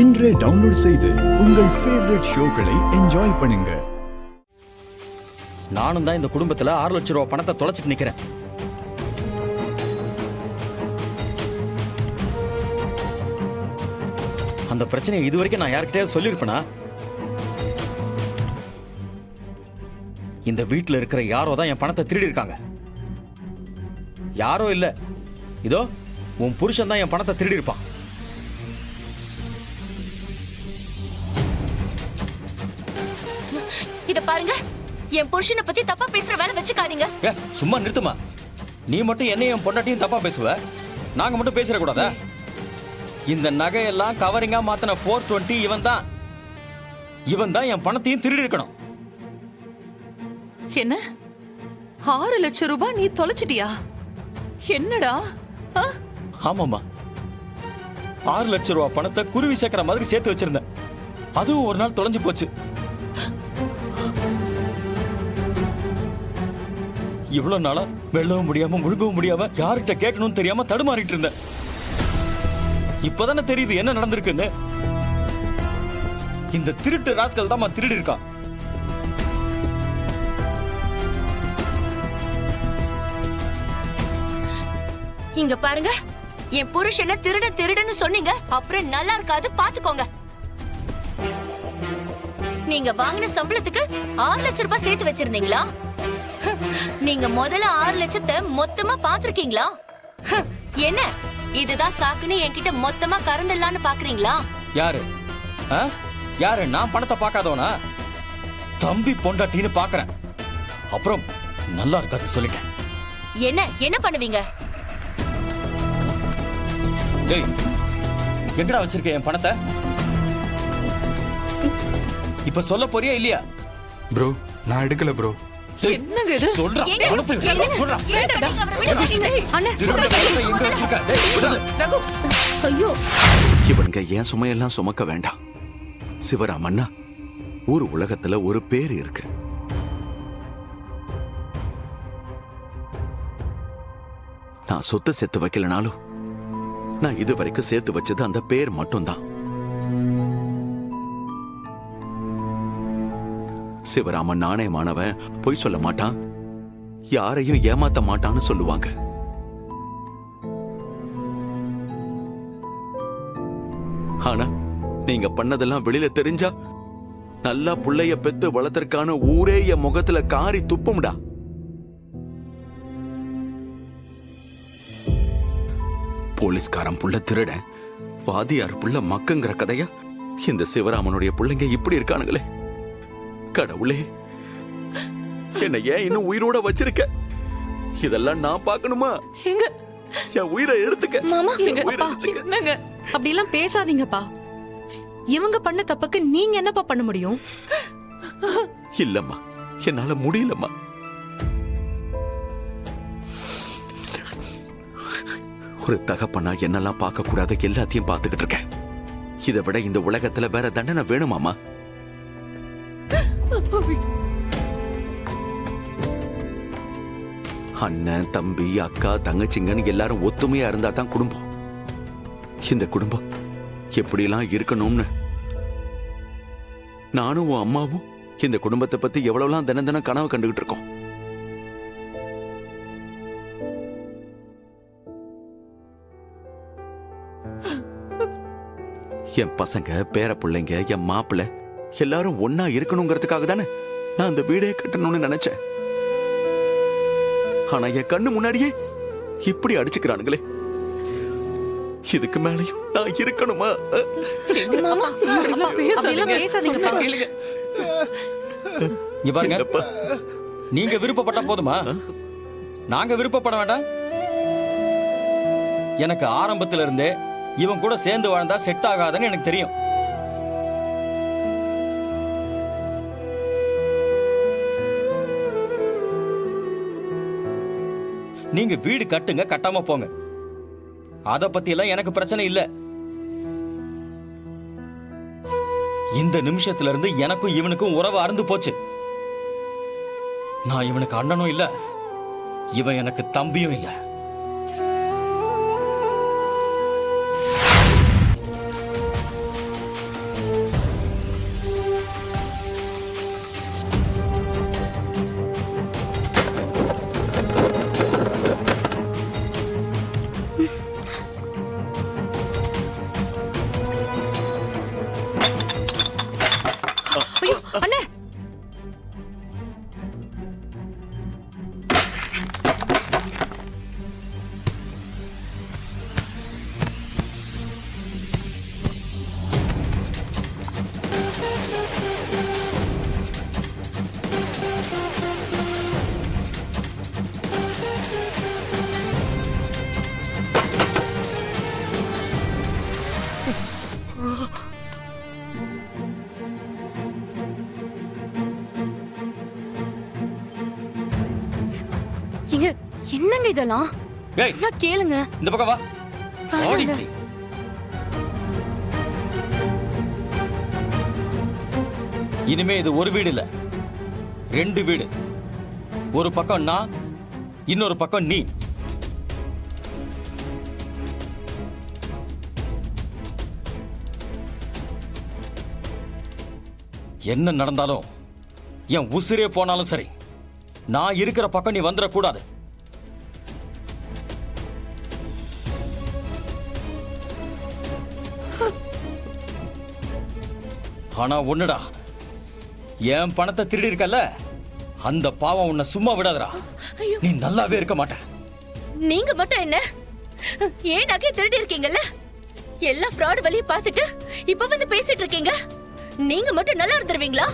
இன்றே டவுன்லோட் செய்து உங்கள் ஃபேவரட் ஷோக்களை என்ஜாய் பண்ணுங்க. நானும் தான் இந்த குடும்பத்துல 6 லட்சம் ரூபாய் பணத்தை தொலைச்சிட்டு நிக்கிறேன். அந்த பிரச்சனையை இதுவரைக்கும் நான் யார்கிட்டயாவது சொல்லியிருப்பேனா? இந்த வீட்டுல இருக்கிற யாரோ தான் என் பணத்தை திருடி இருக்காங்க. யாரோ இல்ல, இதோ உன் புருஷன் தான் என் பணத்தை திருடி இருப்பான். இத பாருங்க, என் புருஷனை பத்தி தப்பா பேசுற வேலை வச்சுக்காதீங்க. சும்மா நிறுத்துமா. நீ மட்டும் என்னையும் என் பொண்டாட்டியும் தப்பா பேசுவ, நாங்க மட்டும் பேசிட கூடாதா? இந்த நகையெல்லாம் கவரிங்கா மாத்தின 420 இவன் தான் என் பணத்தையும் திருடி இருக்கணும். என்ன 6 லட்சம் ரூபாய் நீ தொலைச்சிட்டியா? என்னடா? ஆமாமா, 6 லட்சம் ரூபாய் பணத்தை குருவி சேர்க்கிற மாதிரி சேர்த்து வச்சிருந்தேன். அதுவும் ஒரு நாள் தொலைஞ்சு போச்சு. இவ்வளவு நாளா வெள்ளவும் முடியாம முழுங்கவும் முடியாம யார்கிட்ட கேட்கணும்னு தெரியாம தடுமாறிட்டு இருந்தேன். இப்பதானே தெரியுது என்ன நடந்திருக்குன்னு. இந்த திருட்டு ராஸ்கல் தான் திருடி இருக்கான். இங்க பாருங்க, என் புருஷனை திருடன்னு சொன்னீங்க, அப்புறம் நல்லா இருக்காது, பாத்துக்கோங்க. நீங்க வாங்கின சம்பளத்துக்கு 6 லட்சம் ரூபாய் சேர்த்து வச்சிருந்தீங்களா? நீங்க முதல்ல 6 லட்சத்தை மொத்தமா பாத்திருக்கீங்களா? என்ன இதுதான் சாக்குன்னு என்கிட்ட மொத்தமா கறந்துடலான்னு பாக்குறீங்களா? யாரு யாரு? நான் பணத்தை பார்க்காதவனா? தம்பி பொண்டாட்டின்னு பாக்குறேன். அப்புறம் நல்லா இருக்காது சொல்லிட்டேன். என்ன பண்ணுவீங்க? டேய், எங்கடா வச்சிருக்க என் பணத்தை? இப்ப சொல்ல போறியா இல்லையா? ப்ரோ, நான் எடுக்கல ப்ரோ. என்னங்க இது? சொல்றா. ஐயோ, இவனுங்க ஏன் சுமையெல்லாம் சுமக்க வேண்டாம். சிவராமண்ணா, ஊர் உலகத்துல ஒரு பேர் இருக்கு. நான் சொத்து சேர்த்து வைக்கலனாலும் நான் இது வரைக்கும் சேர்த்து வச்சது அந்த பேர் மட்டும்தான். சிவராமன் நாணயமானவன், பொய் சொல்ல மாட்டான், யாரையும் ஏமாத்த மாட்டான்னு சொல்லுவாங்க. ஆனா நீங்க பண்ணதெல்லாம் வெளியில தெரிஞ்சா நல்லா புள்ளைய பெத்து வளர்த்தற்கான ஊரே என் முகத்துல காரி துப்பும்டா. போலீஸ்காரன் புள்ள திருட, வாதியார் புள்ள மக்கங்கிற கதையா இந்த சிவராமனுடைய பிள்ளைங்க இப்படி இருக்கானுங்களே. கடவுளே, என்ன ஏன் இன்னும் உயிரோட வச்சிருக்க? இதெல்லாம் நான் பார்க்கணுமா? என் உயிரை எடுத்துக்க. என்னங்க அப்படி எல்லாம் பேசாதீங்கப்பா. இவங்க பண்ண தப்புக்கு நீங்க என்னப்பா பண்ண முடியும்? இல்லம்மா, என்னால முடியலம்மா. ஒரு தகப்பனா என்னெல்லாம் பார்க்க கூடாத எல்லாத்தையும் பார்த்துக்கிட்டு இருக்கேன். இதை விட இந்த உலகத்துல வேற தண்டனை வேணுமாமா? அண்ணன், தம்பி, அக்கா, தங்கச்சிங்கன்னு எல்லாரும் ஒத்துமையா இருந்தா தான் குடும்பம். இந்த குடும்பம் எப்படிலாம் இருக்கணும்னு நானும் உன் அம்மாவும் இந்த குடும்பத்தை பத்தி எவ்வளவுலாம் தினம் தினம் கனவு கண்டுகிட்டு இருக்கோம். என் பசங்க, பேர பிள்ளைங்க, என் மாப்பிள்ளை எல்லாரும் ஒன்னா இருக்கணுங்கிறதுக்காக தானே நான் அந்த வீடே கட்டணும்னு நினைச்சேன். ஆனா என் கண்ணு முன்னாடியே இப்படி அடிச்சுக்கிறானுங்களே. இதுக்கு மேலையும் நான் இருக்கணுமா? நீங்க விருப்பப்பட்ட போதுமா? நாங்க விருப்பப்பட வேண்டாம். எனக்கு ஆரம்பத்துல இருந்தே இவன் கூட சேர்ந்து வாழ்ந்தா செட் ஆகாதுன்னு எனக்கு தெரியும். நீங்க வீடு கட்டுங்க, கட்டாம போங்க. அத பத்தி எல்லாம் எனக்கு பிரச்சனை இல்ல. இந்த நிமிஷத்துல இருந்து எனக்கும் இவனுக்கும் உறவு அறுந்து போச்சு. நான் இவனுக்கு அண்ணனும் இல்ல, இவன் எனக்கு தம்பியும் இல்ல. இங்க என்னங்க இதெல்லாம் ஏய் சொன்னா கேளுங்க. இந்த பக்கம் வா. வாங்க. ஓடி இப்படி. இனிமே இது ஒரு வீடு இல்ல, 2 வீடு. ஒரு பக்கம் நான், இன்னொரு பக்கம் நீ. என்ன நடந்தாலும், என் உசிரே போனாலும் சரி, நான் இருக்கிற பக்கம் நீ வந்துடக்கூடாது. ஆனா ஒண்ணுடா, என் பணத்தை திருடி இருக்கல்ல, அந்த பாவம் உன்னை சும்மா விடாதடா. ஐயோ. நீ நல்லாவே இருக்க மாட்ட. நீங்க மட்டும் என்ன ஏன் நகை திருடி இருக்கீங்கல்ல, எல்லா ஃப்ராட் வழியை பார்த்துட்டு இப்ப வந்து பேசிட்டு இருக்கீங்க. நீங்க மட்டும் நல்லா இருந்துருவீங்களா?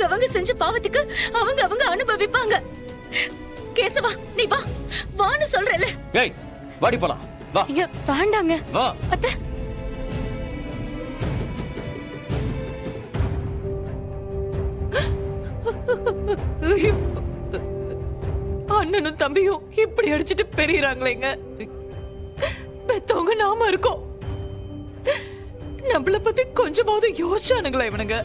அவங்க செஞ்ச பாவத்துக்கு அவங்க அனுபவிப்பாங்க. கேசவா, நீ வா, வான்னு சொல்றல. ஏய் வாடி போலாம், வா. இங்க வேண்டாங்க வா. அத்தை. அண்ணனும் தம்பியும் இப்படி அடிச்சிட்டு பெரியறாங்களேங்க. பெத்தவங்க நாம இருக்கோம். நம்மள பத்தி கொஞ்சமாவது யோசிச்சானுங்களா இவனுங்க?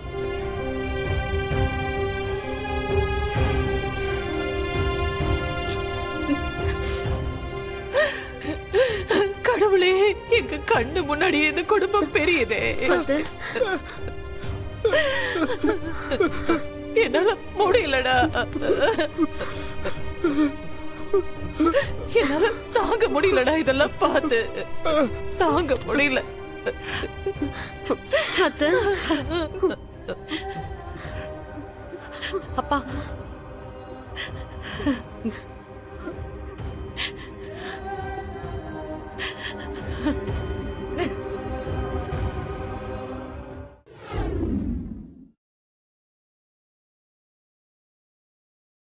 கடவுளே, எங்க கண்ணு முன்னாடியே இந்த குடும்பம் பெரியதே. என்னால முடியலடா. என்னால தாங்க முடியலடா, இதெல்லாம் பார்த்து தாங்க முடியல. அத்தை. அப்பா,